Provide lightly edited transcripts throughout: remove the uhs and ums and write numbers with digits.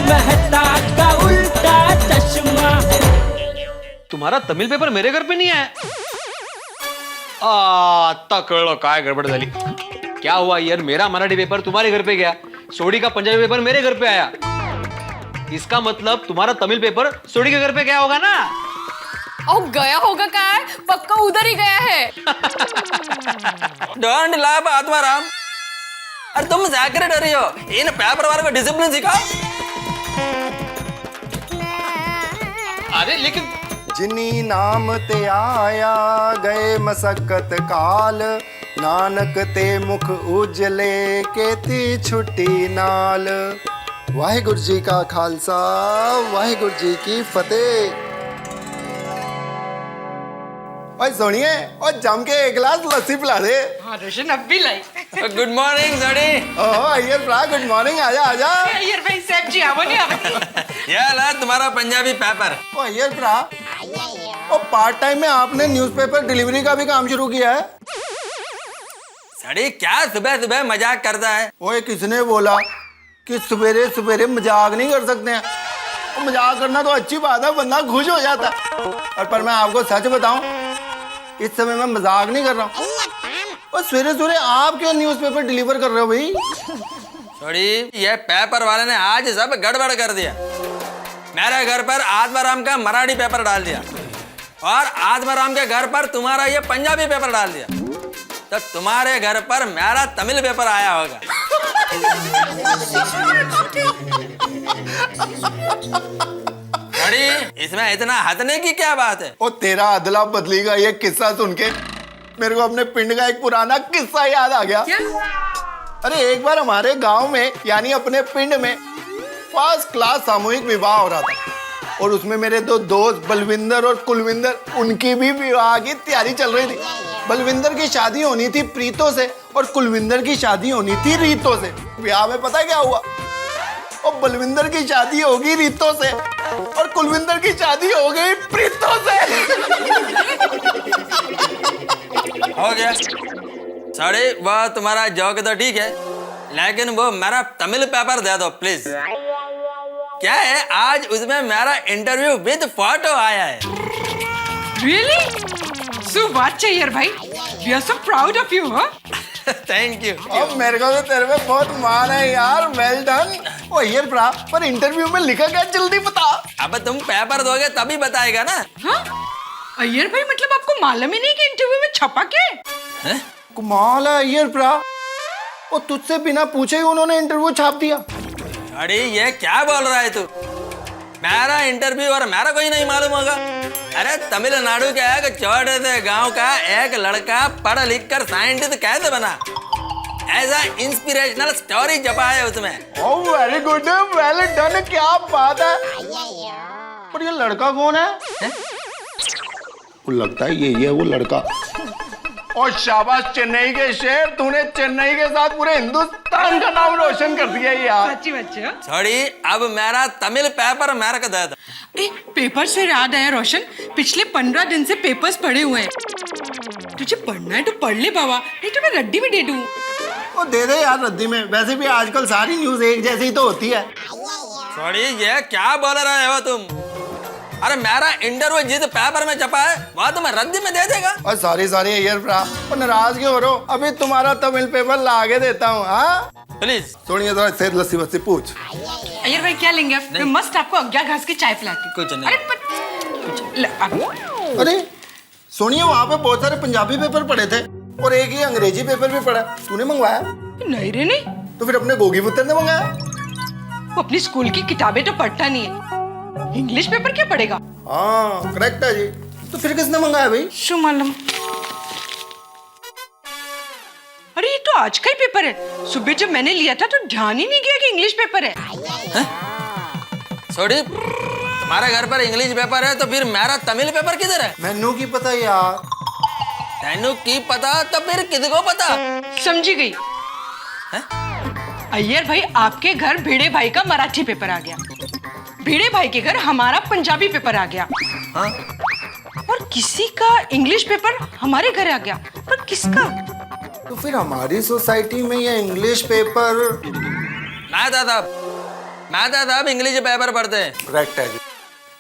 मेहता का उल्टा चश्मा। तुम्हारा तमिल पेपर मेरे घर पे नहीं आया? आता कळलं काय गडबड झाली। क्या हुआ यार, मेरा मराठी पेपर तुम्हारे घर पे गया, सोडी का पंजाबी पेपर मेरे घर पे आया। इसका मतलब तुम्हारा तमिल पेपर सोडी के घर पे गया होगा ना? ओ गया होगा काय, पक्का उधर ही गया है। Don't laugh Atmaram. अरे तुम सेक्रेटरी हो, इन पेपर वाले को डिसिप्लिन सिखाओ। अरे लेकिन जिनी नाम ते आया गए मसक्कत काल, नानक ते मुख उजले केती छुट्टी नाल। वाहिगुरु जी का खालसा, वाहिगुरु जी की फतेह। ओए सुनिए, और जम के एक गिलास लस्सी पिला दे। हाँ रोशन अब भी लाई। गुड मॉर्निंग सड़ी। ओह अय्यर भ्रा, गुड मॉर्निंग। आजा आजा। अय्यर भाई साहब जी आवो नहीं आवो। ये ला तुम्हारा पंजाबी पेपर। ओ अय्यर भ्रा, और पार्ट टाइम में आपने न्यूज़पेपर डिलीवरी का भी काम शुरू किया है? सड़ी क्या सुबह सुबह मजाक करता है? ओए किसने बोला कि सवेरे सवेरे मजाक नहीं कर सकते हैं? और मजाक करना तो अच्छी बात है, बंदा खुश हो जाता है। और पर मैं आपको सच बताऊं, इस समय मैं मजाक नहीं कर रहा हूँ। और सवेरे सवेरे आप क्यों न्यूज़पेपर डिलीवर कर रहे हो भाई? सड़ी ये पेपर वाले ने आज सब गड़बड़ कर दिया। मेरे घर पर आत्माराम का मराठी पेपर डाल दिया और आत्माराम के घर पर तुम्हारा ये पंजाबी पेपर डाल दिया, तो तुम्हारे घर पर मेरा तमिल पेपर आया होगा। सड़ी इसमें इतना हंसने की क्या बात है? और तेरा अदला बदली का ये किस्सा सुन के मेरे को अपने पिंड का एक पुराना किस्सा याद आ गया। अरे एक बार हमारे गांव में यानी अपने पिंड में फर्स्ट क्लास सामूहिक विवाह हो रहा था, और उसमें मेरे दो दोस्त बलविंदर और कुलविंदर, उनकी भी विवाह की तैयारी चल रही थी। बलविंदर की शादी होनी थी प्रीतो से और कुलविंदर की शादी होनी थी रीतो से। ब्याह में पता क्या हुआ? और बलविंदर की शादी होगी रीतो से और कुलविंदर की शादी हो गई प्रीतो से। हो गया सड़ी, वह तुम्हारा जोक तो ठीक है, लेकिन वो मेरा तमिल पेपर दे दो प्लीज। क्या है आज उसमें मेरा इंटरव्यू विद फोटो आया है। रियली सो व्हाट अय्यर भाई, we are so proud of you. हाँ थैंक यू। अब मेरे को तो तेरे में बहुत मान है यार, वेल डन। ओ यार ब्रा, पर इंटरव्यू में लिखा क्या जल्दी बता। अब तुम पेपर दोगे तभी बताएगा ना। हाँ अय्यर भाई मतलब आपको मालूम ही नहीं कि इंटरव्यू में छपा क्या है? कमाल है यार ब्रा, और तुझसे बिना पूछे ही उन्होंने इंटरव्यू छाप दिया। अरे ये क्या बोल रहा है तू? मेरा इंटरव्यू और मेरा कोई नहीं मालूम होगा? अरे तमिलनाडु के एक छोटे से गांव का एक लड़का पढ़ लिख कर साइंटिस्ट कैसे बना, ऐसा इंस्पिरेशनल स्टोरी छपा है उसमें। Oh very good, well done, क्या बात है। पर ये लड़का कौन है? वो लगता है यही है वो लड़का। और शाबाश चेन्नई के शेर, तूने चेन्नई के साथ पूरे हिंदुस्तान का नाम रोशन कर दिया यार। सच्ची बच्चे। सॉरी, अब मेरा तमिल पेपर मेरे को दे दो। अरे पेपर से याद आया रोशन, पिछले 15 दिन से पेपर्स पढ़े हुए हैं। तुझे पढ़ना है तो पढ़ ले बाबा, नहीं तो मैं रद्दी में दे दूँ। वो दे दे यार रद्दी में, वैसे भी आजकल सारी न्यूज एक जैसी ही तो होती है। सॉरी, ये क्या बोल रहे हो तुम? अरे मेरा इंटरव्यू जिस पेपर में छपा है वह तुम्हें रद्दी में दे देगा? और सॉरी यार ब्रा, और नाराज क्यों हो रहे हो? अभी तुम्हारा तमिल पेपर ला के देता हूँ। हाँ प्लीज सुनिए थोड़ा सेहत लस्सी वस्सी पूछ। अय्यर भाई क्या लेंगे आप? मैं मस्त आपको अज्ञा घास की चाय पिलाती। कुछ नहीं। अरे अरे सुनिए, वहाँ पे बहुत सारे पंजाबी पेपर पड़े थे और एक ही अंग्रेजी पेपर भी पड़ा। तूने मंगवाया? नहीं रे नहीं। तो फिर अपने गोगी पुत्र ने मंगाया? वो अपनी स्कूल की किताबें तो पढ़ता नहीं है, इंग्लिश पेपर क्या पढ़ेगा? हाँ करेक्ट है जी। तो फिर किसने मंगाया भाई? शो मालूम। अरे ये तो आज का ही पेपर है। सुबह जब मैंने लिया था तो ध्यान ही नहीं किया कि इंग्लिश पेपर है। सॉरी, हमारे घर पर इंग्लिश पेपर है तो फिर मेरा तमिल पेपर किधर है? मैनू की पता यार। तेनू की पता तो फिर किसको पता? समझी गई। अय्यर भाई आपके घर भिड़े भाई का मराठी पेपर आ गया, भिड़े भाई के घर हमारा पंजाबी पेपर आ गया। हाँ? और किसी का इंग्लिश पेपर हमारे घर आ गया, पर किसका? तो फिर हमारी सोसाइटी में ये इंग्लिश पेपर। ना दादा, मेहता साहब इंग्लिश पेपर पढ़ते हैं। करेक्ट है जी।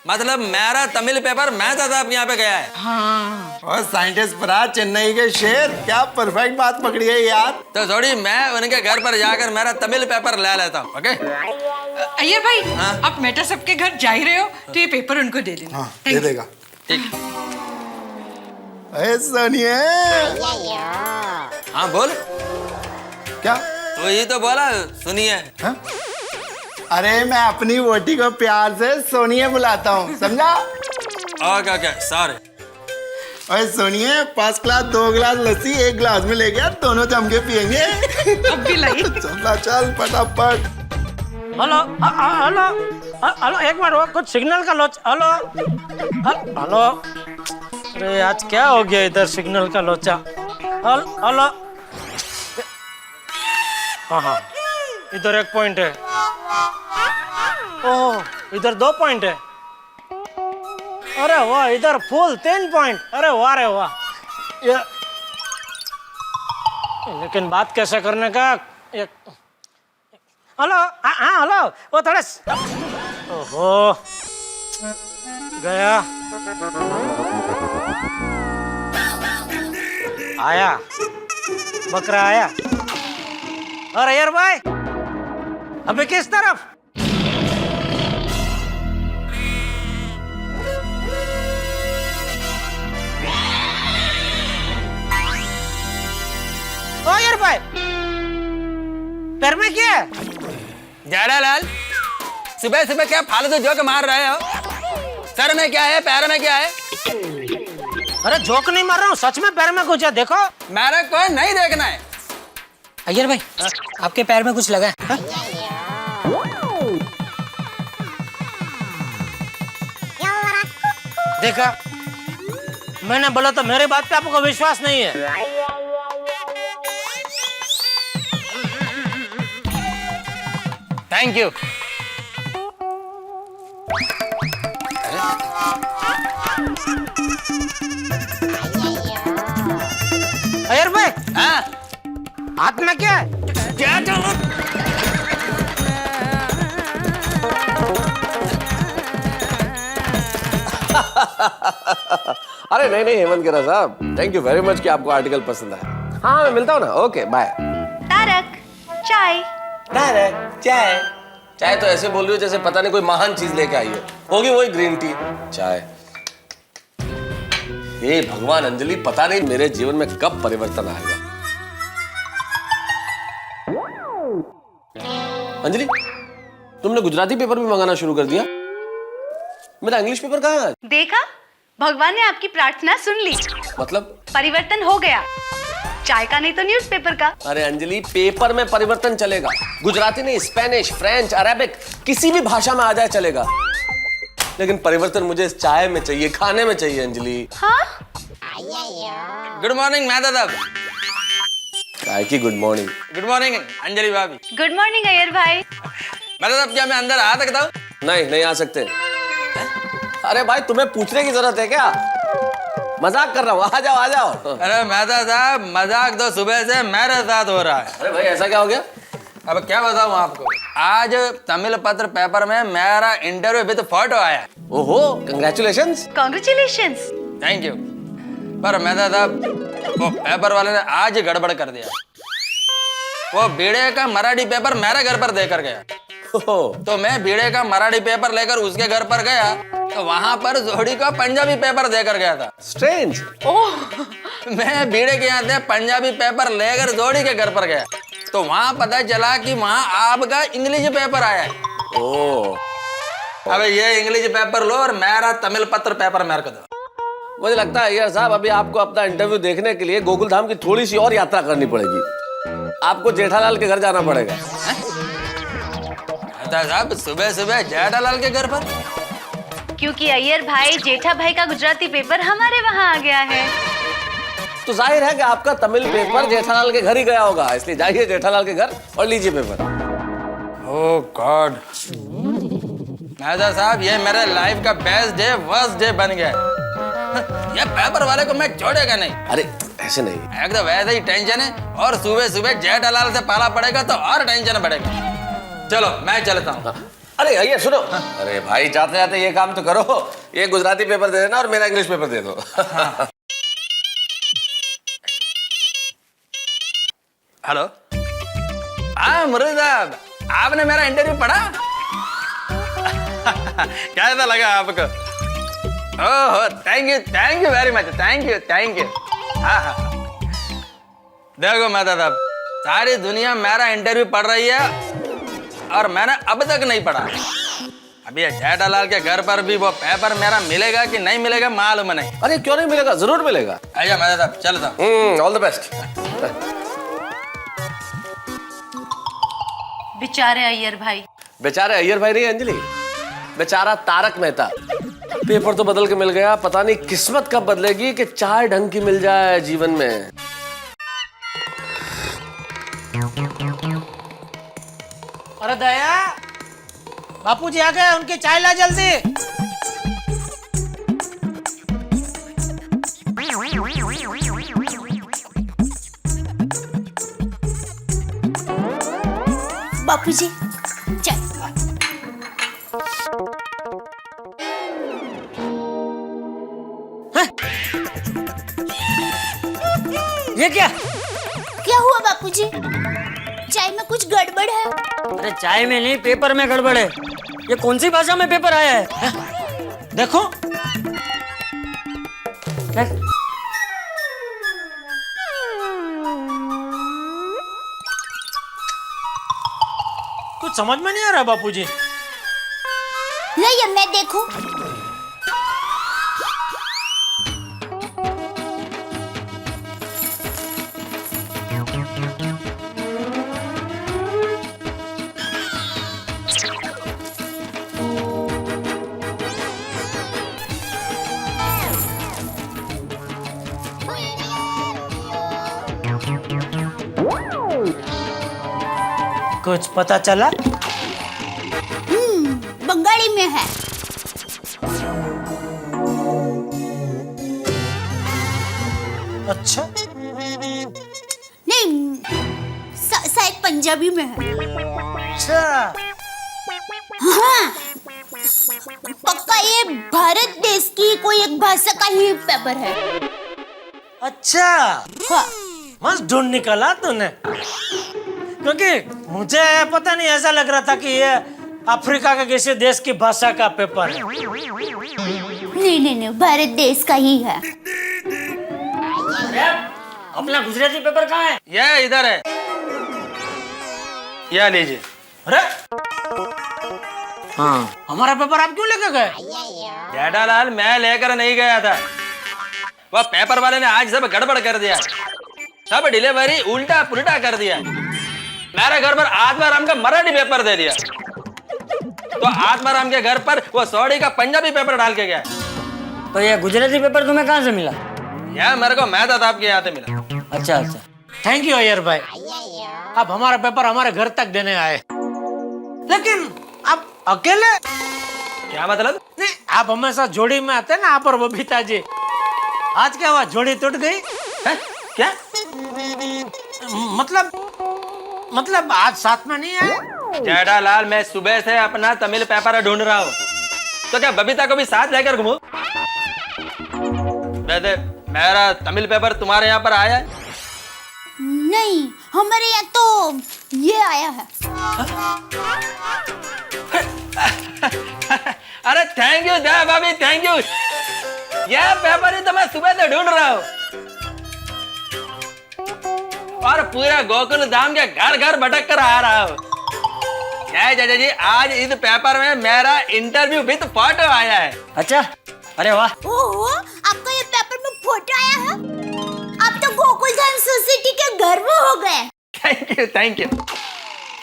मतलब मेरा तमिल पेपर मेहता साहब के यहाँ पे गया है। हाँ और साइंटिस्ट फरहाद चेन्नई के शेर, क्या परफेक्ट बात पकड़ी है यार। तो थोड़ी मैं उनके घर पर जाकर मेरा तमिल पेपर ले लेता हूँ। ओके अय्यर भाई, हाँ? आप मेटा सबके घर जा ही रहे हो तो ये पेपर उनको दे देना। हाँ Thank दे you. देगा। ठीक। अरे सोनिए, हाँ बोल। क्या? तो ये तो बोला सुनिए। हाँ? अरे मैं अपनी वोटी को प्यार से सोनिए बुलाता हूँ, समझा? Okay okay sorry. अरे सोनिए, 5 ग्लास 2 गिलास लस्सी 1 गिलास में ले गया, दोनों जम के पियेंगे। अब भी लाई। चल फटाफट। हेलो हेलो हेलो, एक मिनट, वो कुछ सिग्नल का लोच। हेलो हेलो, अरे आज क्या हो गया इधर सिग्नल का लोचा। हेलो, हाँ हाँ, इधर 1 पॉइंट है। ओह, इधर 2 पॉइंट है। अरे वाह, इधर फुल 3 पॉइंट। अरे वाह रे वाह। ये लेकिन बात कैसे करने का। हेलो, हाँ हेलो, वो थोड़ा ओहो गया। आया बकरा आया। और अय्यर भाई अबे किस तरफ? ओ अय्यर भाई, पैर में क्या है? जेठालाल, सुबह सुबह क्या फालतू जोक मार रहे हो? सर में क्या है, पैर में क्या है? अरे जोक नहीं मार रहा हूँ, सच में पैर में कुछ है, देखो। मेरे को नहीं देखना है। अय्यर भाई, आपके पैर में कुछ लगा है? देखा, मैंने बोला तो मेरे बात पे आपको विश्वास नहीं है। Thank you. अय्यर भाई, हाँ हाथ में क्या है? क्या अरे नहीं नहीं हेमंत गिरा साहब, थैंक यू वेरी मच कि आपको आर्टिकल पसंद आया। हाँ मैं मिलता हूँ ना, ओके बाय। तारक, चाय। चाय चाय तो ऐसे बोल रही हो जैसे पता नहीं कोई महान चीज लेके आई है। होगी वही ग्रीन टी चाय। ये भगवान अंजलि, पता नहीं मेरे जीवन में कब परिवर्तन आएगा। अंजलि, तुमने गुजराती पेपर भी मंगाना शुरू कर दिया? मेरा इंग्लिश पेपर कहाँ है? देखा, भगवान ने आपकी प्रार्थना सुन ली। मतलब? परिवर्तन हो गया, चाय का नहीं तो न्यूज़पेपर का। अरे अंजलि, पेपर में परिवर्तन चलेगा। गुजराती नहीं, स्पेनिश, फ्रेंच, अरेबिक, किसी भी भाषा में आ जाए चलेगा, लेकिन परिवर्तन मुझे इस चाय में चाहिए, खाने में चाहिए अंजलि। हाँ? Good morning Mehta sahab. चाय की good morning. Good morning Anjali भाभी। गुड मॉर्निंग अय्यर भाई। मेहता साहब, क्या मैं अंदर आ सकता हूँ? नहीं नहीं आ सकते। अरे भाई, तुम्हें पूछने की जरूरत है क्या? मजाक कर रहा हूँ, आ जाओ आ जाओ। अरे मेहता साहब, मजाक तो सुबह से मेरे साथ हो रहा है। अरे भाई ऐसा क्या हो गया? अब क्या बताऊं आपको, आज तमिल पत्र पेपर में मेरा इंटरव्यू विद फोटो आया। ओहो, कंग्रेचुलेशंस। कॉन्ग्रेचुलेशंस। Thank you. पर मेहता साहब, वो पेपर वाले ने आज गड़बड़ कर दिया। वो बीड़े का मराठी पेपर मेरे घर पर देकर गया। तो मैं बीड़े का मराठी पेपर लेकर उसके घर पर गया, तो वहां पर जोड़ी का पंजाबी पेपर देकर गया था। स्ट्रेंज। मैं बीड़े के यहाँ से पंजाबी पेपर लेकर जोड़ी के घर पर गया, तो वहां पता चला कि वहां आपका इंग्लिश पेपर आया है। ओह। अब ये इंग्लिश पेपर लो और मेरा तमिल पत्र पेपर मेरे को दो। मुझे लगता है यार साहब, अभी आपको अपना इंटरव्यू देखने के लिए गोकुल धाम की थोड़ी सी और यात्रा करनी पड़ेगी। आपको जेठालाल के घर जाना पड़ेगा। साहब, सुबह सुबह जेठालाल के घर पर? क्योंकि अय्यर भाई, जेठा भाई का गुजराती पेपर हमारे वहाँ आ गया है। तो जाहिर है कि आपका तमिल पेपर जेठालाल के घर ही गया होगा, इसलिए जाइए जेठालाल के घर और लीजिए पेपर। ओह गॉड। मेहता साहब, ये मेरे लाइफ का बेस्ट डे, वर्स्ट डे बन गया। ये पेपर वाले को मैं छोड़ेगा नहीं। अरे ऐसे नहीं, एक तो वैसे ही टेंशन है, और सुबह सुबह जेठालाल से पाला पड़ेगा तो और टेंशन बढ़ेगा। चलो मैं चलता हूँ। अरे अय्यर सुनो, अरे भाई जाते जाते ये काम तो करो, ये गुजराती पेपर दे देना और मेरा इंग्लिश पेपर दे दो। हेलो, हाँ मुरली साहब, आपने मेरा इंटरव्यू पढ़ा? कैसा लगा आपको? Oh thank you very much, thank you. हाँ हाँ, देखो मेहता साहब, सारी दुनिया मेरा इंटरव्यू पढ़ रही है और मैंने अब तक नहीं पढ़ा। अभी ये जेठालाल के घर पर भी वो पेपर मेरा मिलेगा कि नहीं मिलेगा मालूम नहीं। अरे क्यों नहीं मिलेगा, जरूर मिलेगा। आइए मेहता साहब, चलो साहब। All the best. बेचारे अय्यर भाई। बेचारे अय्यर भाई नहीं अंजलि, बेचारा तारक मेहता। पेपर तो बदल के मिल गया, पता नहीं किस्मत कब बदलेगी कि चाय ढंग की मिल जाए जीवन में। अरे दया, बापूजी आ गए, उनकी चाय ला जल्दी। बापूजी चल। ये क्या? क्या हुआ बापूजी? चाय में कुछ गड़बड़ है? अरे चाय में नहीं, पेपर में गड़बड़ है। ये कौन सी भाषा में पेपर आया है? देखो। कुछ समझ में नहीं आ रहा बापूजी। नहीं अब मैं देखूं। कुछ पता चला? बंगाली में है। अच्छा, नहीं शायद पंजाबी में है। अच्छा। हाँ पक्का ये भारत देश की कोई एक भाषा का ही पेपर है। अच्छा, हाँ मस्त ढूंढ निकाला तूने, क्योंकि मुझे पता नहीं, ऐसा लग रहा था कि ये अफ्रीका के किसी देश की भाषा का पेपर है। नहीं भारत देश का ही है। अपना गुजराती पेपर कहाँ है? ये इधर है, यह लीजिए। अरे हाँ, हमारा पेपर आप क्यों लेकर गए? जेठालाल, मैं लेकर नहीं गया था, वह पेपर वाले ने आज सब गड़बड़ कर दिया, सब डिलीवरी उल्टा पुल्टा कर दिया। मेरे घर पर आत्माराम का मराठी पेपर दे दिया, तो आत्माराम के घर पर वो सौड़ी का पंजाबी पेपर डाल के गया। तो ये गुजराती पेपर तुम्हें कहाँ से मिला? यह मेरे को मेहता साहब के यहाँ से मिला। अच्छा अच्छा, थैंक यू अय्यर भाई, आप हमारा पेपर हमारे घर तक देने आए। लेकिन आप अकेले? क्या मतलब? नहीं, आप हमेशा जोड़ी में आते ना, आप और बबीता जी। आज क्या हुआ, जोड़ी टूट गई? है? क्या मतलब आज साथ में नहीं आए? जेठालाल, मैं सुबह से अपना तमिल पेपर ढूंढ रहा हूँ, तो क्या बबीता को भी साथ लेकर घूमूं? वैसे मेरा तमिल पेपर तुम्हारे यहाँ पर आया है? नहीं हमारे यहाँ तो ये आया है। अरे थैंक यू दया भाभी, थैंक यू। यह पेपर ही तो मैं सुबह से ढूंढ रहा हूँ, और पूरा गोकुल धाम के घर घर भटक कर आ रहा हूँ। क्या चाचा जी, आज इस पेपर में मेरा इंटरव्यू विद फोटो आया है। अच्छा, अरे वाह। ओहो, आपका ये पेपर में फोटो आया है? आप तो गोकुल धाम सोसाइटी के गर्व हो गए। Thank you.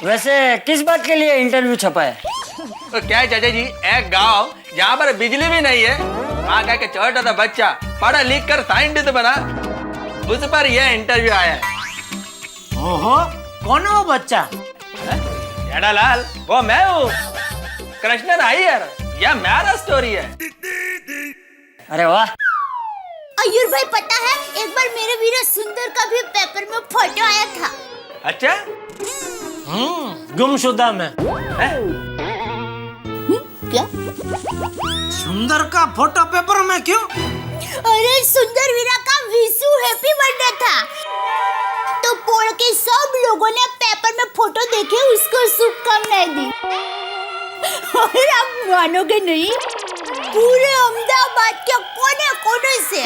वैसे किस बात के लिए इंटरव्यू छपा है? तो क्या है चाचा जी, एक गांव जहाँ पर बिजली भी नहीं है, वहाँ का एक छोटा सा बच्चा पढ़ा लिख कर साइंटिस्ट बना, उस पर यह इंटरव्यू आया है। ओहो, कौन है वो बच्चा? जेठालाल, वो मैं हूँ, कृष्णन अय्यर। यह मेरा स्टोरी है। अरे वाह। अय्यर भाई, पता है एक बार मेरे वीरा सुंदर का भी पेपर में फोटो आया था। अच्छा, गुमशुदा में। क्या? सुंदर का फोटो पेपर में क्यों? अरे सुंदर वीरा का विशु हैप्पी बर्थडे था, तो पोड़ के सब लोगों ने पेपर में फोटो देखे उसको शुभकामनाएं दी। और आप मानोगे नहीं, पूरे अहमदाबाद के कोने कोने से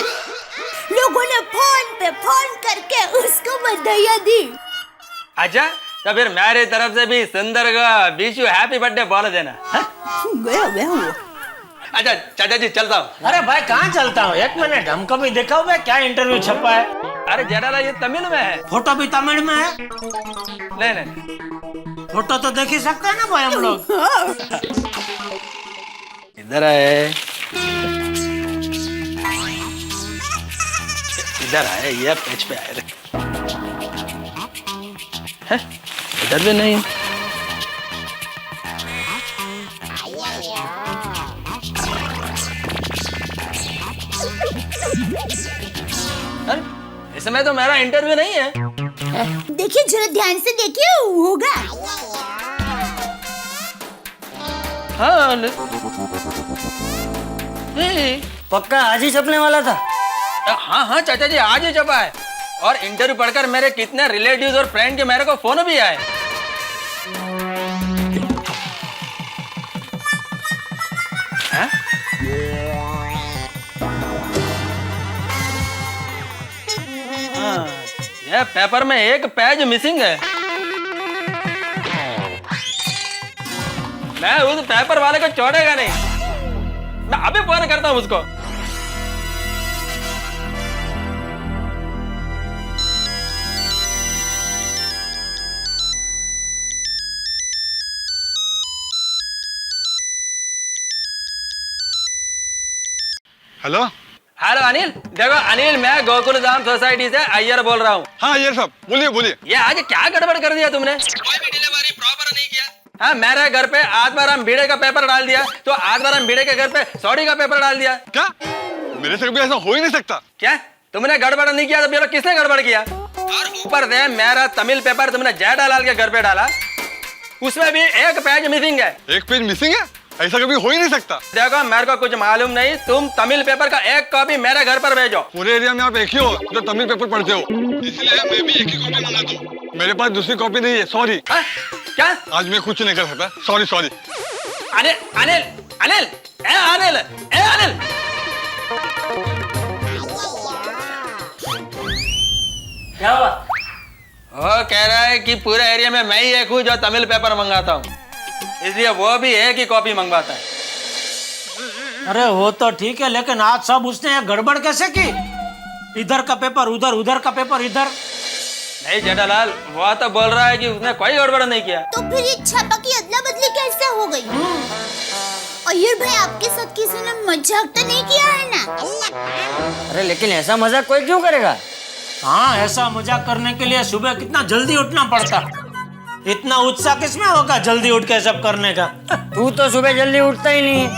लोगों ने फोन पे फोन करके उसको बधाइयां दी। अच्छा, तो फिर मेरी तरफ से भी सुंदर का विश यू हैप्पी बर्थडे बोल देना। गया वो। अच्छा चाचा जी चलता हूँ। अरे भाई कहाँ चलता हूँ, एक मिनट, हमको भी दिखाओ भाई क्या इंटरव्यू छपा है। अरे जेठालाल ये तमिल में है। फोटो भी तमिल में है? नहीं फोटो तो देख ही सकते हैं ना भाई हम लोग। इधर है, इधर आए, ये पेज पे आए। इधर भी नहीं। इसमें तो मेरा इंटरव्यू नहीं है। देखिए जरा ध्यान से देखिए, होगा। हाँ पक्का आज ही छपने वाला था? हाँ चाचा जी आज ही छपा है। और इंटरव्यू पढ़कर मेरे कितने रिलेटिव्स और फ्रेंड के मेरे को फोन भी आए। ये पेपर में एक पेज मिसिंग है। मैं उस पेपर वाले को छोड़ेगा नहीं। मैं अभी फोन करता हूँ उसको। हेलो हेलो अनिल, देखो अनिल, मैं गोकुल धाम सोसाइटी से अय्यर बोल रहा हूँ। हाँ अय्यर साहब, बोलिए बोलिए। ये आज क्या गड़बड़ कर दिया तुमने? कोई भी डिलीवरी प्रॉपर नहीं किया। हाँ, मेरे घर पे आज बार हम बीड़े का पेपर डाल दिया, तो आज बार हम बीड़े के घर पे सौड़ी का पेपर डाल दिया। क्या? मेरे से कभी ऐसा हो ही नहीं सकता। क्या तुमने गड़बड़ नहीं किया तो फिर किसने गड़बड़ किया? और ऊपर से मेरा तमिल पेपर तुमने जेठालाल के घर पे डाला, उसमें भी एक पेज मिसिंग है। एक पेज मिसिंग है? ऐसा कभी हो ही नहीं सकता। देखो मेरे को कुछ मालूम नहीं, तुम तमिल पेपर का एक कॉपी मेरे घर पर भेजो। पूरे एरिया में आप एक ही हो जो तमिल पेपर पढ़ते हो, इसलिए मैं भी एक ही कॉपी मंगाता हूँ। मेरे पास दूसरी कॉपी नहीं है, सॉरी। क्या? आज मैं कुछ नहीं कर सकता, सॉरी सॉरी। अनिल अनिल अनिल ए अनिल ए अनिल, क्या हुआ? वो कह रहा है कि पूरे एरिया में मैं ही एक हूँ जो तमिल पेपर मंगाता हूँ, इसलिए वो भी एक ही कॉपी मंगवाता है। अरे वो तो ठीक है, लेकिन आज सब उसने गड़बड़ कैसे की? इधर का पेपर उधर, उधर का पेपर इधर। नहीं जेठालाल, वो तो बोल रहा है कि उसने कोई गड़बड़ नहीं किया। तो फिर ये छापा की अदला बदली कैसे हो गई? अय्यर भाई आपके साथ किसी ने मजाक तो नहीं किया है ना? अरे लेकिन ऐसा मजाक कोई क्यों करेगा? हाँ, ऐसा मजाक करने के लिए सुबह कितना जल्दी उठना पड़ता। इतना उत्साह किसमें होगा जल्दी उठ के सब करने का? तू तो सुबह जल्दी उठता ही नहीं,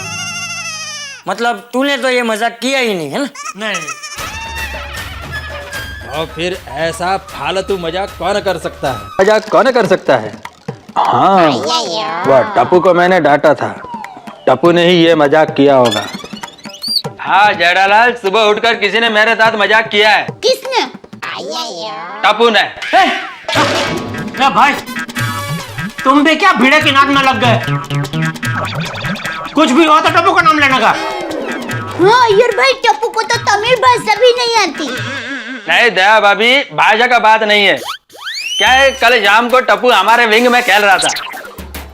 मतलब तूने तो ये मजाक किया ही नहीं है ना? नहीं। और फिर ऐसा फालतू मजाक कौन कर सकता है? मजाक कौन कर सकता है? हाँ, वह टप्पू को मैंने डांटा था, टप्पू ने ही ये मजाक किया होगा। हाँ जेठालाल, सुबह उठकर किसी ने मेरे साथ मजाक किया है। किसने? टप्पू ने। क्या भाई, तुम भी क्या भीड़े की नाक में लग गए? कुछ भी हो तो टप्पू का नाम लेने का। हाँ अय्यर भाई, टप्पू को तो तमिल भाषा भी नहीं आती। नहीं दया भाभी, भाषा का बात नहीं है। क्या है, कल शाम को टप्पू हमारे विंग में खेल रहा था,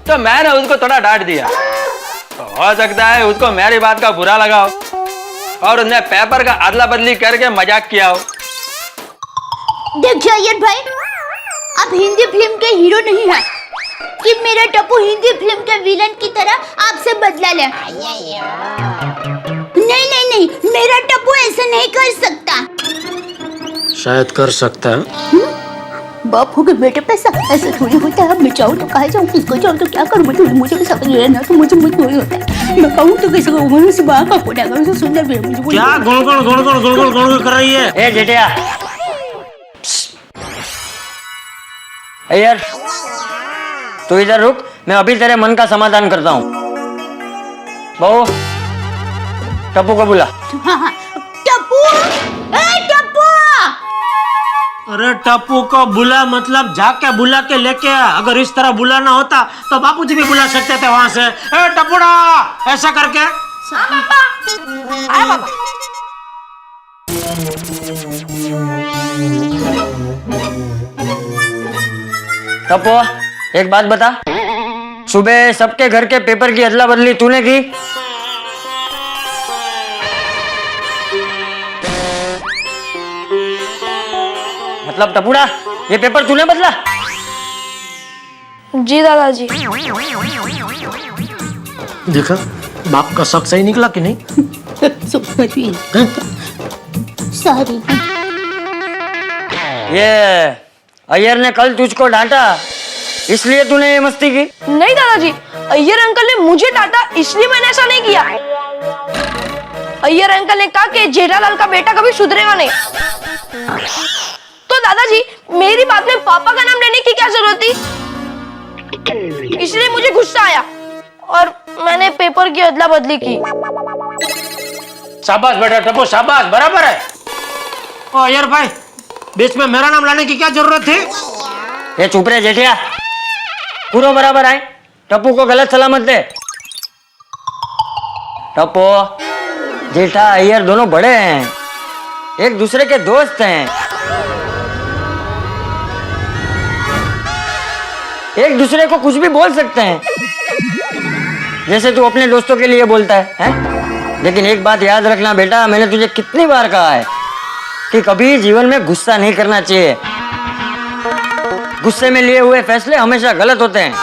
तो मैंने उसको थोड़ा डांट दिया। तो हो सकता है उसको मेरी बात का बुरा लगा हो और उसने पेपर का अदला बदली करके मजाक किया हो। देखिए अय्यर भाई, आप हिंदी फिल्म के हीरो नहीं हैं कि मेरा टप्पू हिंदी फिल्म के विलन की तरह आपसे बदला ले। नहीं नहीं नहीं, मेरा टप्पू ऐसा नहीं कर सकता। शायद कर सकता है। बाप हो गए बेटे, पैसा ऐसा थोड़ी होता है। मैं चाहूँ तो कहा जाऊँ, किसको चाहूँ तो क्या करूँ? मुझे समझ नहीं ना, तो मुझे थोड़ी होता है। मैं कहूँ तो कैसे कहूँ? से बाहर का कोड़ा करूँ, सुंदर भी मुझे क्या गुण कर रही है? ए जेठिया, अय्यर तू इधर रुक, मैं अभी तेरे मन का समाधान करता हूँ। बहू टप्पू को बुला। टप्पू, ए टप्पू, अरे टप्पू को बुला मतलब जाके बुला के लेके आ। अगर इस तरह बुलाना होता तो बापूजी भी बुला सकते थे वहां से। ए टप्पूड़ा, ऐसा करके। आया पापा। टप्पू एक बात बता, सुबह सबके घर के पेपर की अदला बदली तूने की? मतलब टपुड़ा ये पेपर तूने बदला? जी दादाजी। देखा बाप का शक सही निकला कि नहीं? सॉरी। ये अय्यर ने कल तुझको डांटा इसलिए तूने ये मस्ती की? नहीं दादाजी, अय्यर अंकल ने मुझे डांटा इसलिए मैंने ऐसा नहीं किया। अय्यर अंकल ने कहा कि जेठालाल का बेटा कभी सुधरेगा नहीं। तो दादाजी मेरी बात में पापा का नाम लेने की क्या जरूरत थी? इसलिए मुझे गुस्सा आया और मैंने पेपर की अदला बदली की। शाबाश बेटा टप्पू, शाबाश, बराबर है। ओ अय्यर भाई, बीच में मेरा नाम लाने की क्या जरूरत थी? ये चुप रहे जेठिया, पूरा बराबर आए। टप्पू को गलत सलामत दे। टप्पू जेठा अय्यर दोनों बड़े हैं, एक दूसरे के दोस्त हैं, एक दूसरे को कुछ भी बोल सकते हैं जैसे तू अपने दोस्तों के लिए बोलता है? लेकिन एक बात याद रखना बेटा, मैंने तुझे कितनी बार कहा है कि कभी जीवन में गुस्सा नहीं करना चाहिए। गुस्से में लिए हुए फैसले हमेशा गलत होते हैं।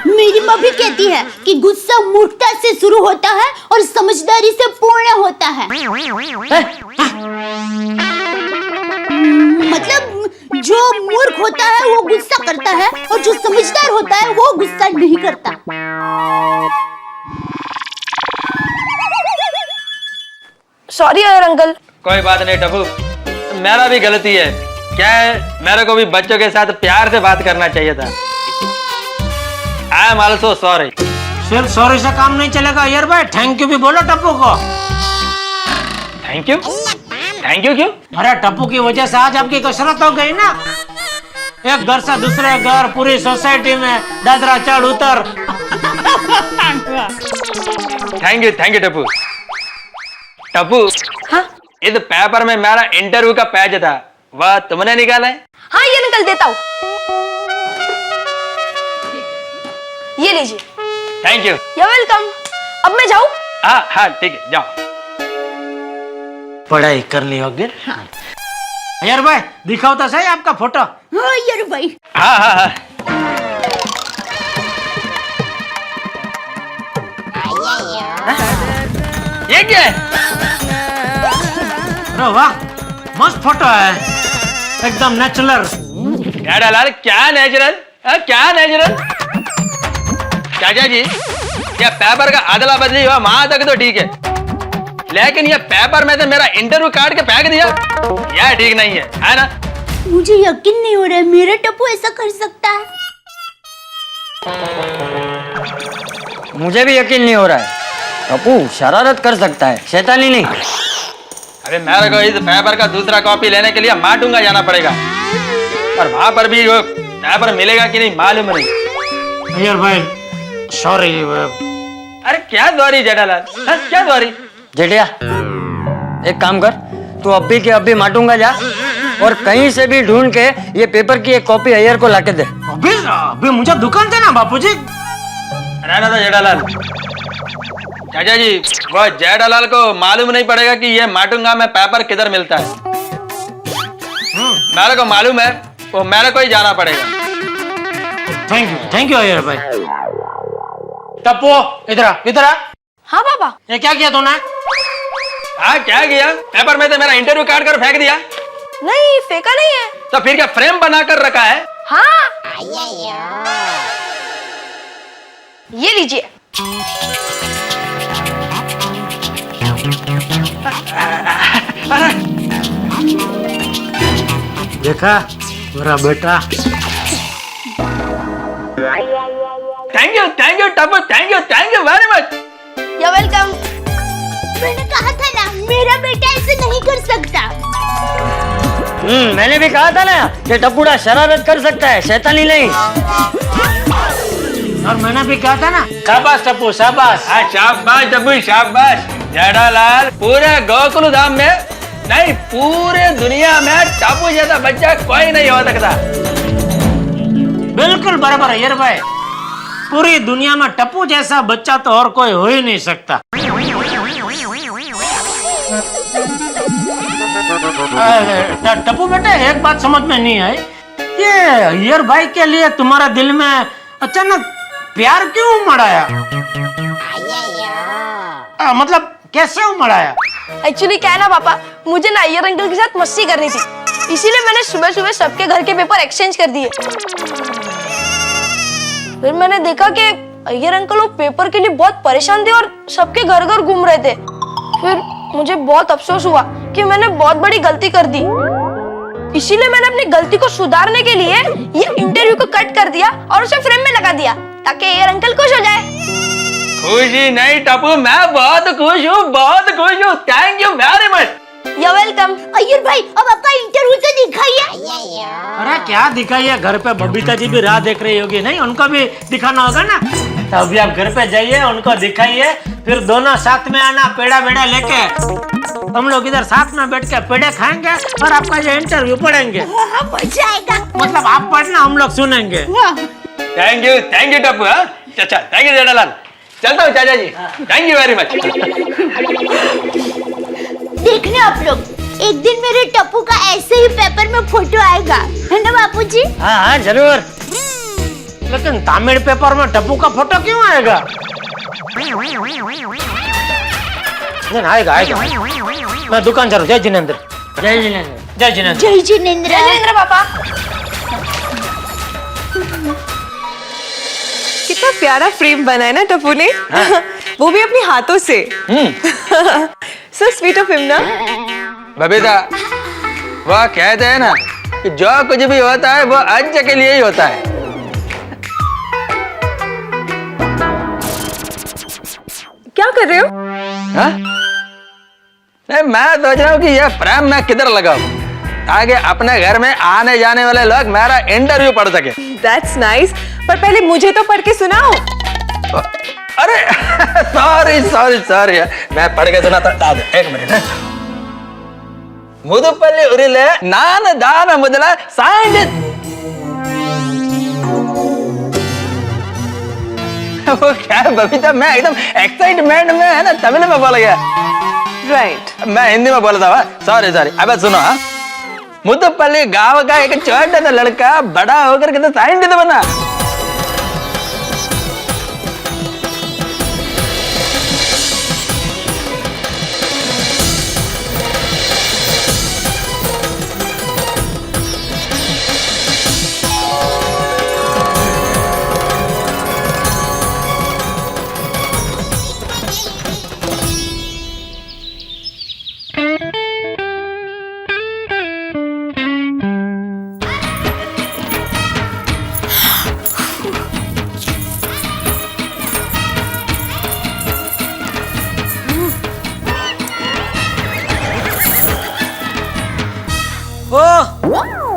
मेरी माँ भी कहती है कि गुस्सा मूर्खता से शुरू होता है और समझदारी से पूर्ण होता है। मतलब जो मूर्ख होता है वो गुस्सा करता है और जो समझदार होता है वो गुस्सा नहीं करता। Sorry Iyer uncle. कोई बात नहीं टप्पू, मेरा भी गलती है। क्या है, मेरे को भी बच्चों के साथ प्यार से बात करना चाहिए था। I am also sorry. सिर्फ सॉरी से काम नहीं चलेगा अय्यर भाई, थैंक यू भी बोलो टप्पू को। Thank you? थैंक यू क्यों? अरे टप्पू की वजह से आज आपकी कसरत हो गई ना। एक घर से दूसरे घर, पूरी सोसाइटी में दादरा चढ़ उतर। Thank you Tappu. टप्पू, हाँ इस पेपर में मेरा इंटरव्यू का पेज था, वह तुमने निकाला है? हाँ ये निकल देता हूँ, ये लीजिए। Thank you. You're welcome। अब मैं जाऊँ? हाँ हाँ ठीक है, जाओ। पढ़ाई कर ली होगी। हाँ। अय्यर भाई दिखाओ तो सही आपका फोटो। हाँ अय्यर भाई। हाँ हाँ हाँ। ये क्या है? अरे वाह, मस्त फोटो है, एकदम नेचुरल। जेठालाल क्या नेचुरल? क्या नेचुरल? चाचा जी, ये पेपर का अदला बदली हुआ वहां तक तो ठीक है, लेकिन ये पेपर में से मेरा इंटरव्यू काट के फेंक दिया, यह ठीक नहीं है ना? मुझे यकीन नहीं हो रहा है मेरा टप्पू ऐसा कर सकता है। मुझे भी यकीन नहीं हो रहा है। टप्पू शरारत कर सकता है, शैतानी नहीं। अरे मेरे को इस पेपर का दूसरा कॉपी लेने के लिए माटूंगा जाना पड़ेगा, और वहां पर भी वो पेपर मिलेगा कि नहीं मालूम नहीं। अय्यर भाई सॉरी। अरे क्या सॉरी जेठालाल, क्या सॉरी? जेठिया एक काम कर, तू अभी के अभी माटूंगा जा और कहीं से भी ढूंढ के ये पेपर की एक कॉपी अय्यर को लाके दे। अभी मुझे दुकान देना बापूजी। रहना था जेठालाल। चाचा जी, वो जेठालाल को मालूम नहीं पड़ेगा कि ये माटूंगा में पेपर किधर मिलता है। मेरे को मालूम है, वो मेरे को ही जाना पड़ेगा। थैंक यू अय्यर भाई। टप्पू इधर आ। हाँ पापा। ये क्या किया तूने? हाँ क्या किया? पेपर में से मेरा इंटरव्यू काट कर फेंक दिया। नहीं फेंका नहीं है। तो फिर क्या फ्रेम बनाकर रखा है? हाँ ये लीजिए। देखा मेरा बेटा। Thank you Tappu, thank you very much. मैंने भी कहा था ना कि टप्पूड़ा शरारत कर सकता है, शैतानी नहीं। और मैंने भी कहा था ना, शाबाश टप्पू शाबाश। हाँ शाबाश टप्पू शाबाश। जेठालाल पूरे गोकुल धाम में नहीं पूरे दुनिया में टप्पू जैसा बच्चा कोई नहीं हो सकता। बिल्कुल बराबर अय्यर भाई, पूरी दुनिया में टप्पू जैसा बच्चा तो और कोई हो ही नहीं सकता। टप्पू बेटे एक बात समझ में नहीं आई, ये अय्यर भाई के लिए तुम्हारा दिल में अचानक प्यार क्यों उमड़ आया? मतलब कैसे उमड़ आया? एक्चुअली क्या है ना पापा, मुझे ना अय्यर अंकल के साथ मस्ती करनी थी, इसीलिए मैंने सुबह सुबह सबके घर के पेपर एक्सचेंज कर दिए। फिर मैंने देखा कि अय्यर अंकल वो पेपर के लिए बहुत परेशान थे और सबके घर घर घूम रहे थे। फिर मुझे बहुत अफसोस हुआ कि मैंने बहुत बड़ी गलती कर दी, इसीलिए मैंने अपनी गलती को सुधारने के लिए ये इंटरव्यू को कट कर दिया और उसे फ्रेम में लगा दिया ताकि अय्यर अंकल खुश हो जाए। खुशी नहीं टप्पू, मैं बहुत खुश हूँ। Thank you very much. You're welcome। Iyer भाई अब आपका इंटरव्यू तो दिखाइए। अरे क्या दिखाइए, घर पे बबीता जी भी राह देख रही होगी, नहीं उनको भी दिखाना होगा ना। तो अभी आप घर पे जाइए, उनको दिखाइए, फिर दोनों साथ में आना पेड़ा बेड़ा लेके। हम लोग इधर साथ में बैठ के पेड़े खाएंगे और आपका ये इंटरव्यू पढ़ेंगे। मजा आएगा। मतलब आप पढ़ना, हम लोग सुनेंगे। Thank you Tappu. चाचा थैंक यू जेठालाल, चलता हूँ चाचा जी, थैंक यू वेरी मच। देखना आप लोग, एक दिन मेरे टप्पू का ऐसे ही पेपर में फोटो आएगा, है ना बापूजी? हाँ हाँ जरूर। लेकिन तमिल पेपर में टप्पू का फोटो क्यों आएगा? आएगा। मैं दुकान चलूं। जय जिनेंद्र। जय जिनेंद्र। जय जिनेंद्र। जय जिनेंद्र। जय जिनेंद्र पापा। कितना प्यारा फ्रेम बना है ना टप्पू ने। वो भी अपने हाथों से। सो स्वीट ऑफ हिम ना। बबीता, वह कहते हैं ना कि जो कुछ भी होता है वो अच्छे के लिए ही होता है। क्या कर रहे हो? हाँ? नहीं, मैं सोच रहा हूँ कि यह फ्रेम मैं किधर लगाऊं ताकि अपने घर में आने जाने वाले लोग मेरा इंटरव्यू पढ़ सके। That's nice। पर पहले मुझे तो पढ़ के सुनाओ। अरे सॉरी मैं पढ़ के सुना था। एक मिनट। मुदुपल्ली उरिले नान दान मुदला साइंटिस्ट। वो क्या है बबीता, मैं एकदम एक्साइटमेंट में है ना, तमिल में बोल गया। राइट। मैं हिंदी में बोला था। सॉरी। अब सुनो। हाँ, मुदुपल्ली गांव का एक छोटा सा लड़का बड़ा होकर के तो साइंटिस्ट बना।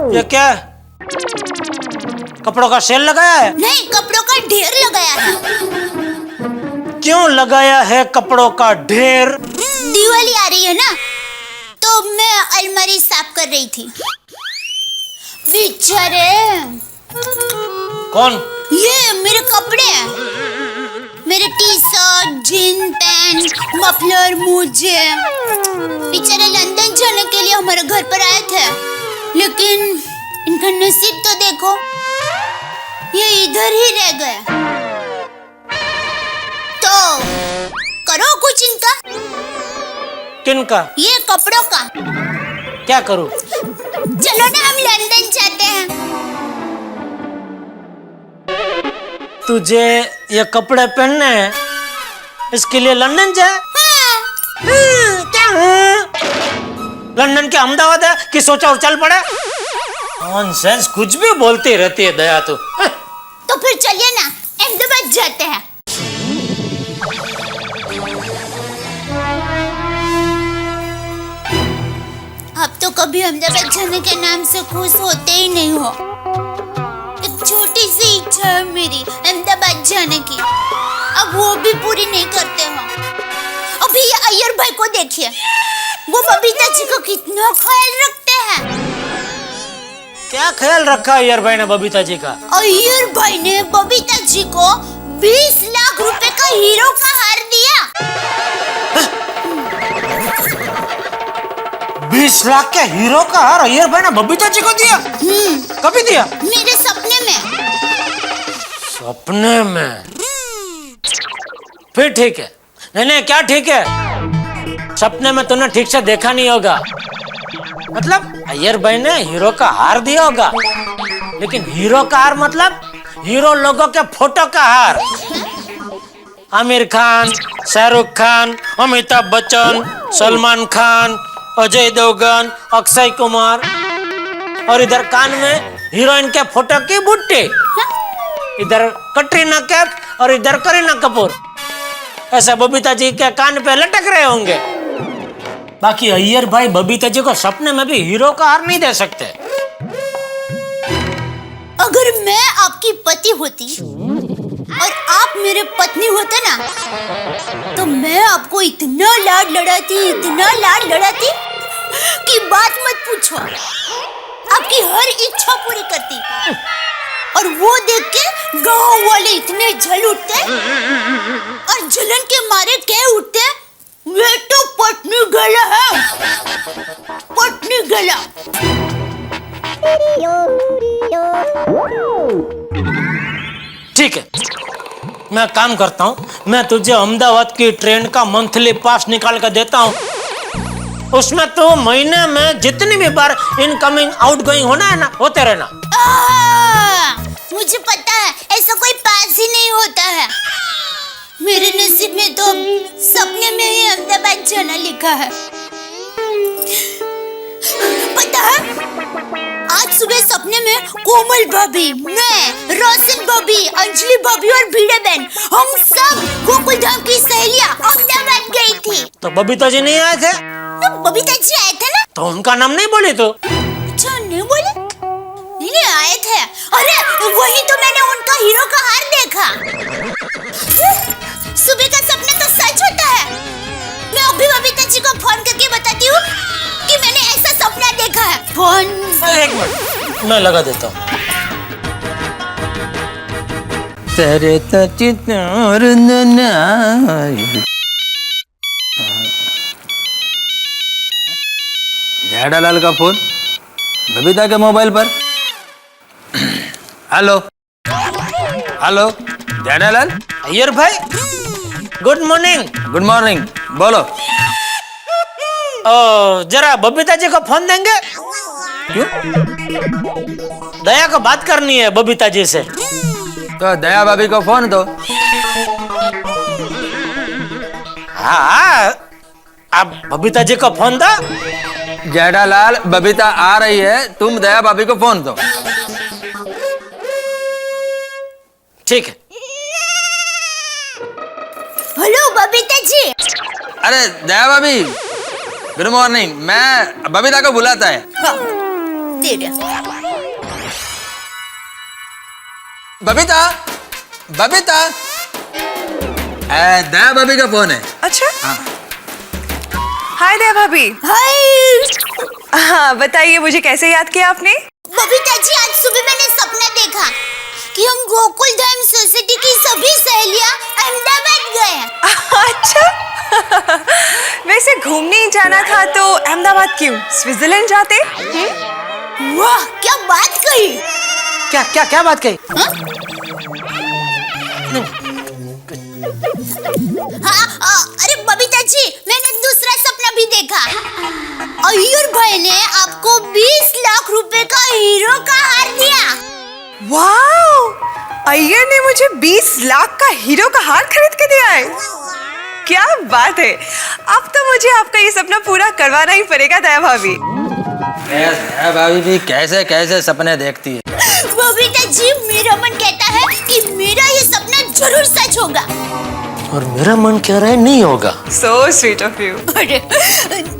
ये क्या है? कपड़ों का सेल लगाया है? नहीं, कपड़ों का ढेर लगाया है। क्यों लगाया है कपड़ों का ढेर? दिवाली आ रही है ना, तो मैं अलमारी साफ कर रही थी। बेचारे। कौन? ये मेरे कपड़े, मेरे T shirt, gene pant, muffler, मोजे। बेचारे लंदन जाने के लिए हमारे घर पर आए थे, लेकिन इनका नसीब तो देखो, ये इधर ही रह गए। तो करो कुछ इनका। किनका? ये कपड़ों का। क्या करूं? चलो ना, हम लंदन जाते हैं। तुझे ये कपड़े पहनने हैं, इसके लिए लंदन जाए? क्या? लंदन के अहमदाबाद है कि सोचा और चल पड़े? नॉनसेंस, कुछ भी बोलती रहती है दया तू। तो फिर चलिए ना, अहमदाबाद जाते हैं। अब तो कभी अहमदाबाद जाने के नाम से खुश होते ही नहीं हो। एक छोटी सी इच्छा है मेरी अहमदाबाद जाने की, अब वो भी पूरी नहीं करते हो। अभी ये अय्यर भाई को देखिए, वो बबीता जी को कितना ख्याल रखते हैं। क्या ख्याल रखा अय्यर भाई ने बबीता जी का? अय्यर भाई ने बबीता जी को 20 लाख रुपए का हीरो का हार दिया। 20 लाख के हीरो का हार अय्यर भाई ने बबीता जी को दिया? कभी दिया? मेरे सपने में। सपने में? फिर ठीक है। नहीं क्या ठीक है? सपने में तूने ठीक से देखा नहीं होगा। मतलब अय्यर भाई ने हीरो का हार दिया होगा, लेकिन हीरो का हार मतलब हीरो लोगों के फोटो का हार। आमिर खान, शाहरुख खान, अमिताभ बच्चन, सलमान खान, अजय देवगन, अक्षय कुमार, और इधर कान में हीरोइन के फोटो की बुट्टी, इधर कटरीना कैफ और इधर करीना कपूर। ऐसा बबीता जी के कान पे लटक रहे होंगे। बाकी अय्यर भाई बबीता जी को सपने में भी हीरो का हार नहीं दे सकते। अगर मैं आपकी पति होती और आप मेरे पत्नी होते ना, तो मैं आपको इतना लाड लड़ाती कि बात मत पूछो। आपकी हर इच्छा पूरी करती, और वो देख के गांव वाले इतने जल उठते और जलन के मारे कह उठते, ये तो पत्नी गला है, पत्नी गला। ठीक है, मैं काम करता हूँ, मैं तुझे अहमदाबाद की ट्रेन का मंथली पास निकाल कर देता हूँ। उसमें तो महीने में जितनी भी बार इनकमिंग आउटगोइंग होना है ना, होते रहना। मुझे पता है ऐसा कोई पास ही नहीं होता है। मेरे नसीब में तो सपने में ही अहमदाबाद जाना लिखा है। पता है, आज सुबह सपने में कोमल भाभी, मैं, रोशन भाभी, अंजलि भाभी और भिड़े बहन, हम सब गोकुल धाम की सहेलियां अहमदाबाद गई थी। तो बबीता जी नहीं आए थे? तो बबीता जी आए थे ना। तो उनका नाम नहीं बोली तो? अच्छा नहीं बोले? नहीं आए थे। अरे वही तो मैंने उनका हीरो का हार देखा। सुबह का सपना तो सच होता है। मैं अभी बबीता जी को फोन करके बताती हूँ कि मैंने ऐसा सपना देखा है। फोन। एक मिनट, मैं लगा देता हूँ। तेरे जेठालाल का फोन बबीता के मोबाइल पर। Hello hello Jethalal. अय्यर भाई गुड मॉर्निंग। गुड मॉर्निंग, बोलो। जरा बबीता जी को फोन देंगे? क्यों? दया को बात करनी है बबीता जी से। तो दया भाभी को फोन दो। हाँ, आप बबीता जी को फोन दो। जेठालाल, बबीता आ रही है, तुम दया भाभी को फोन दो। ठीक है। हेलो बबीता जी। अरे दया भाभी, गुड मॉर्निंग। मैं बबीता को बुलाता है। दे दे। बबीता, बबीता। दया भाभी का फोन है। अच्छा, हाँ। हाय दया भाभी। हाय। हाँ बताइए, मुझे कैसे याद किया आपने? बबीता जी, आज सुबह मैंने सपना देखा कि हम गोकुल धाम सोसाइटी की सभी सहेलियां अहमदाबाद गए हैं। अच्छा वैसे घूमने ही जाना था तो अहमदाबाद क्यों, स्विट्जरलैंड जाते? वाह क्या बात कही। क्या क्या क्या बात कही? हाँ, अरे बबीता जी, मैंने दूसरा सपना भी देखा। अय्यर भाई ने आपको 20 लाख रुपए का हीरो का हार दिया। वाह, अय्यर ने मुझे 20 लाख का हीरो का हार खरीद के दिया है। क्या बात है, अब तो मुझे आपका ये सपना पूरा करवाना ही पड़ेगा दया भाभी। दया भाभी भी कैसे कैसे सपने देखती है। बबीता जी, मेरा मन कहता है कि मेरा ये सपना जरूर सच होगा। और मेरा मन कह रहा है नहीं होगा। So sweet of you।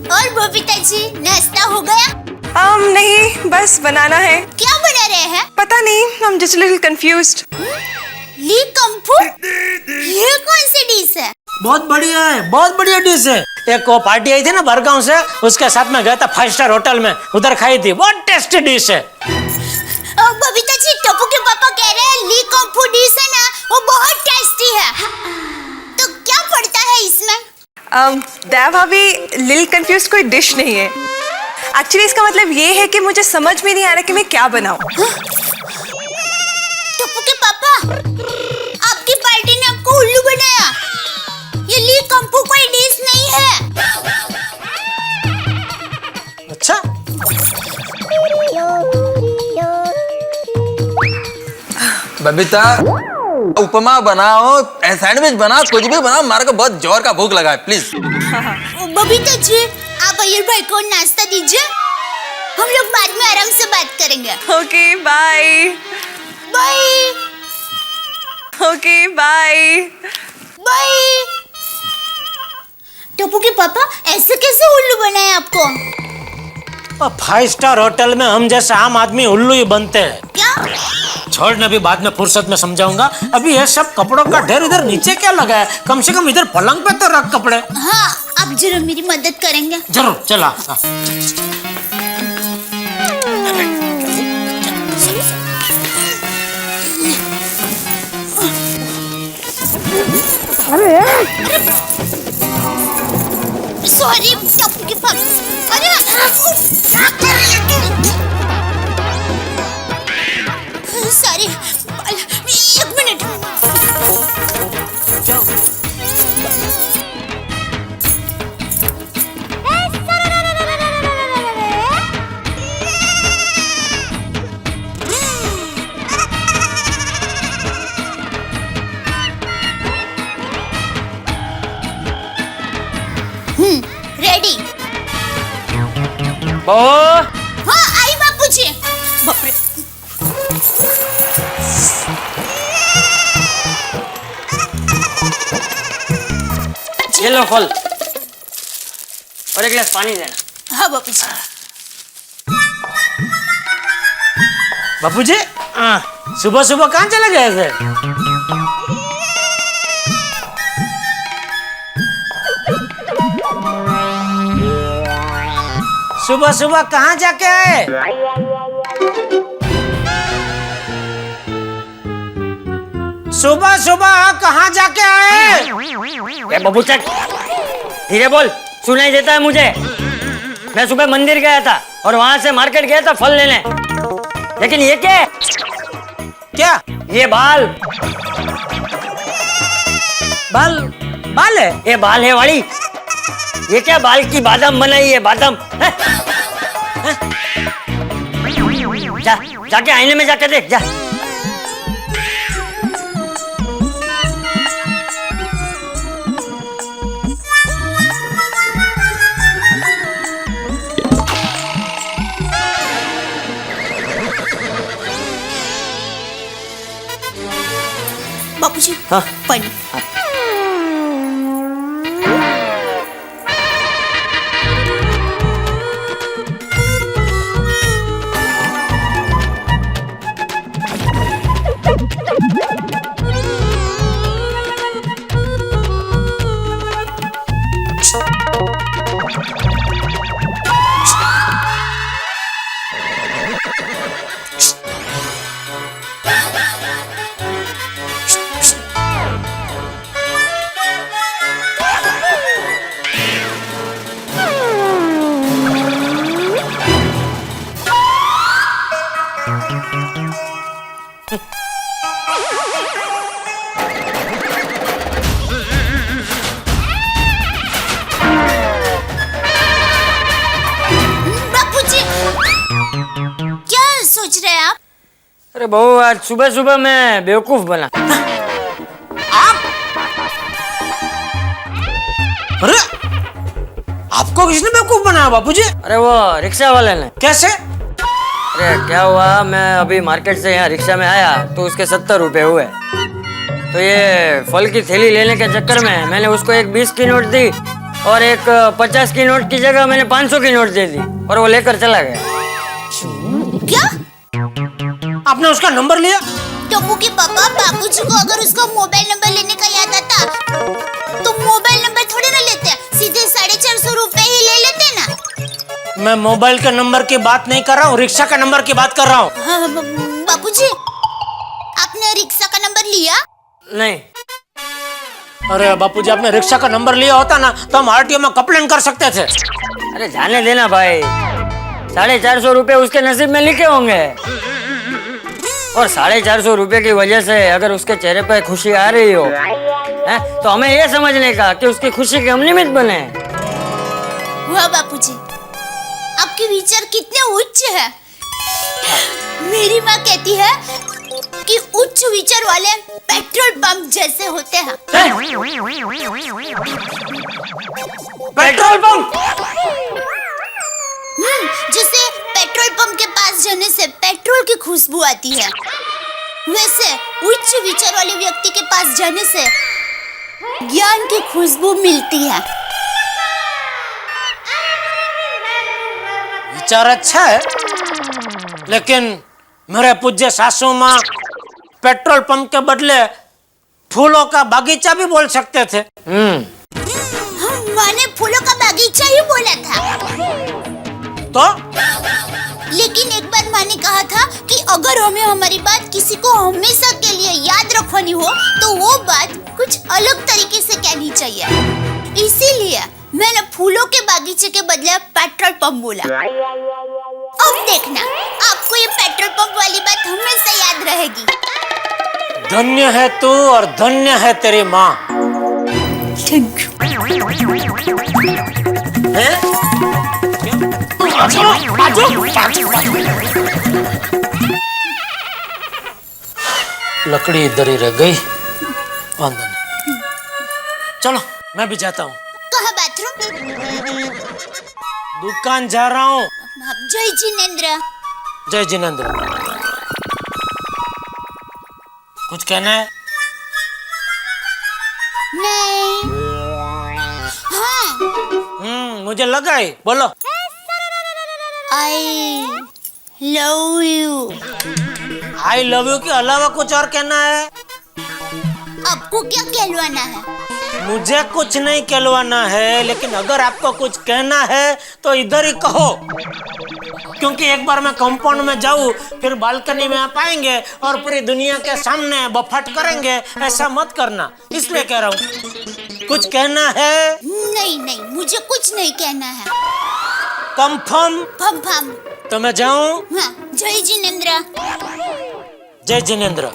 और बबीता जी, नाश्ता हो गया? नहीं, बस बनाना है। क्या बना रहे हैं? पता नहीं, I'm just a little confused। ली कंफू? ये कौन सी डिश है? बहुत बढ़िया है, बहुत बढ़िया डिश है। एक वो पार्टी आई थी ना बरगांव से, उसके साथ में गया था 5 स्टार होटल में, उधर खाई थी। बहुत टेस्टी डिश है। बबीता जी, टप्पू के पापा कह रहे हैं ली कंफू डिश है ना, वो बहुत टेस्टी है। तो क्या पड़ता है इसमें? दया भाभी, लिल कंफ्यूज कोई डिश नहीं है। एक्चुअली इसका मतलब ये है कि मुझे समझ में नहीं आ रहा कि मैं क्या बनाऊं। टप्पू के पापा, आपकी पार्टी ने आपको उल्लू बनाया। ये ली कंफू कोई डिश नहीं है। अच्छा, बबीता, उपमा बनाओ, सैंडविच बनाओ, कुछ भी बनाओ, मारे को बहुत जोर का भूख लगा है, प्लीज। बबीता जी, आप अय्यर भाई को नाश्ता दीजिए, हम लोग बाद में आराम से बात करेंगे। Okay bye. Bye. Okay bye. Bye. Tappu के पापा, ऐसे कैसे उल्लू बनाए आपको? 5 स्टार होटल में हम जैसे आम आदमी उल्लू ही बनते हैं। क्या? छोड़ना भी बाद में फुर्सत में समझाऊंगा। अभी ये सब कपड़ों का ढेर इधर नीचे क्या लगा है? कम से कम इधर पलंग पे तो रख कपड़े। हाँ, आप जरूर मेरी मदद करेंगे। जरूर, चला। सॉरी टप्पू के पापा। अरे सॉरी, 1 मिनट। रेडी। बहू, हाँ, आई बापूजी। बाप रे। ये लो फल और 1 गिलास पानी देना। हाँ बापूजी। बापूजी, सुबह सुबह कहाँ चले गए थे? सुबह सुबह कहाँ जाके आए? सुबह सुबह कहाँ जाके आए? ए बबू चक, धीरे बोल, सुनाई देता है मुझे। मैं सुबह मंदिर गया था और वहां से मार्केट गया था फल लेने। लेकिन ये क्या है? क्या? ये बाल बाल? बाल है? ये बाल है वाली। ये क्या बाल की बादाम बनाई है? बादाम है? जा, जाके आईने में जाके देख जा। बापूजी, हाँ। पानी। अरे बहू, आज सुबह सुबह मैं बेवकूफ बना। आप? अरे आपको किसने बेवकूफ बनाया बापूजी? अरे वो रिक्शा वाले ने। कैसे? अरे क्या हुआ, मैं अभी मार्केट से यहाँ रिक्शा में आया तो उसके 70 रुपए हुए। तो ये फल की थैली लेने के चक्कर में मैंने उसको एक 20 की नोट दी और एक 50 की नोट की जगह मैंने 500 की नोट दे दी और वो लेकर चला गया। क्या? आपने उसका नंबर लिया? टप्पू के पापा, बाबूजी को अगर उसका मोबाइल नंबर लेने का याद आता तो मोबाइल नंबर थोड़े ना लेते, सीधे 450 रुपए ही ले लेते ना। मैं मोबाइल के नंबर की बात नहीं कर रहा हूँ, रिक्शा का नंबर की बात कर रहा हूँ। हाँ, बाबूजी, आपने रिक्शा का नंबर लिया? नहीं। अरे बापूजी, आपने रिक्शा का नंबर लिया होता ना तो हम आरटीओ में कंप्लेन कर सकते थे। अरे जाने देना भाई, 450 रुपए उसके नसीब में लिखे होंगे, और 450 रुपए की वजह से अगर उसके चेहरे पर खुशी आ रही हो है, तो हमें ये समझने का कि उसकी खुशी के हम निमित्त बने। वाह बापूजी, आपके विचार कितने उच्च है। मेरी माँ कहती है कि उच्च विचार वाले पेट्रोल पंप जैसे होते हैं। Petrol pump? जैसे पेट्रोल पंप के पास जाने से पेट्रोल की खुशबू आती है, वैसे उच्च विचार वाले व्यक्ति के पास जाने से ज्ञान की खुशबू मिलती है। विचार अच्छा है, लेकिन मेरे पूज्य सासू माँ पेट्रोल पंप के बदले फूलों का बागीचा भी बोल सकते थे। माँ ने फूलों का बागीचा ही बोला था, तो लेकिन एक बार माँ ने कहा था कि अगर हमें हमारी बात किसी को हमेशा के लिए याद रखवानी हो तो वो बात कुछ अलग तरीके से कहनी चाहिए। इसीलिए मैंने फूलों के बागीचे के बदले पेट्रोल पंप बोला। अब देखना, आपको ये पेट्रोल पंप वाली बात हमेशा याद रहेगी। धन्य है तू और धन्य है तेरी माँ। Thank you. लकड़ी इधर ही रह गई, वांदो नहीं। चलो मैं भी जाता हूँ। कहाँ बाथरूम? दुकान जा रहा हूँ। जय जिनेंद्र। जय जिनेंद्र। कुछ कहना है? नहीं। हाँ। मुझे लगा ही, बोलो। I love you। I love you के अलावा कुछ और कहना है? आपको क्या कहलवाना है? मुझे कुछ नहीं कहलवाना है, लेकिन अगर आपको कुछ कहना है तो इधर ही कहो, क्योंकि एक बार मैं कंपाउंड में जाऊँ फिर बालकनी में आप आएंगे और पूरी दुनिया के सामने बफाट करेंगे, ऐसा मत करना, इसलिए कह रहा हूँ। कुछ कहना है? नहीं नहीं, मुझे कुछ नहीं कहना है। कंफर्म? फम। तो मैं जाऊँ? हाँ, जय जिनेंद्र। जय जिनेंद्र।